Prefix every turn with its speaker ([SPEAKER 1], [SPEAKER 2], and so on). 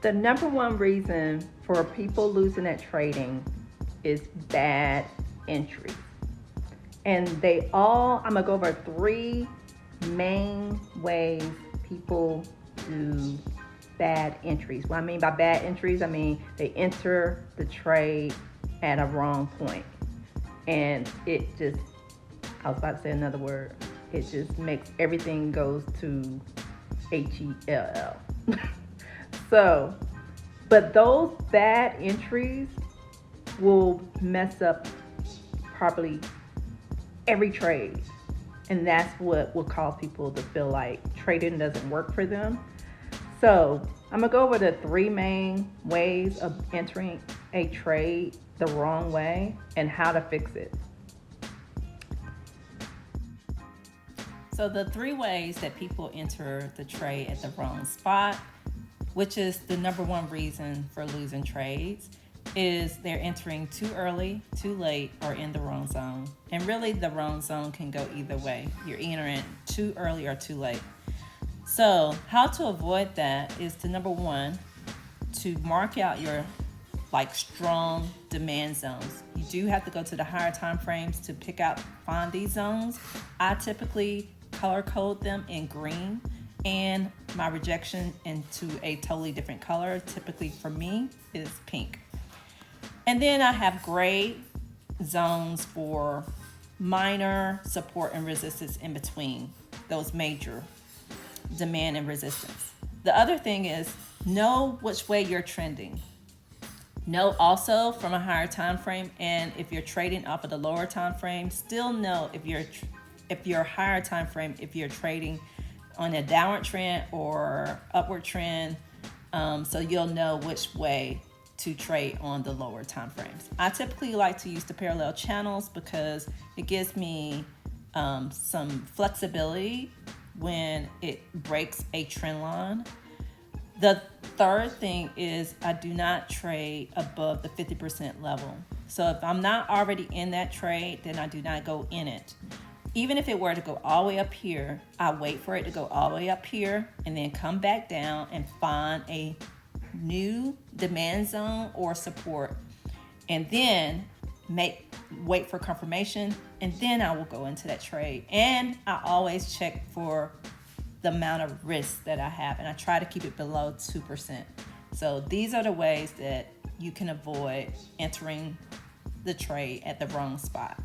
[SPEAKER 1] The number one reason for people losing at trading is bad entries. And I'm going to go over three main ways people do bad entries. What I mean by bad entries, I mean they enter the trade at a wrong point. And I was about to say another word, it just makes everything goes to HELL. So, but those bad entries will mess up probably every trade. And that's what will cause people to feel like trading doesn't work for them. So I'm going to go over the three main ways of entering a trade the wrong way and how to fix it.
[SPEAKER 2] So the three ways that people enter the trade at the wrong spot, which is the number one reason for losing trades, is they're entering too early, too late, or in the wrong zone. And really the wrong zone can go either way. You're entering too early or too late. So how to avoid that is to, number one, to mark out your strong demand zones. You do have to go to the higher time frames to find these zones. I typically color code them in green and my rejection into a totally different color, typically for me is pink. And then I have gray zones for minor support and resistance in between those major demand and resistance. The other thing is know which way you're trending. Know also from a higher time frame, and if you're trading off of the lower time frame, still know if you're higher time frame, if you're trading on a downward trend or upward trend, so you'll know which way to trade on the lower time frames. I typically like to use the parallel channels because it gives me some flexibility when it breaks a trend line. The third thing is I do not trade above the 50% level. So if I'm not already in that trade, then I do not go in it. Even if it were to go all the way up here, I wait for it to go all the way up here and then come back down and find a new demand zone or support, and then wait for confirmation, and then I will go into that trade. And I always check for the amount of risk that I have, and I try to keep it below 2%. So these are the ways that you can avoid entering the trade at the wrong spot.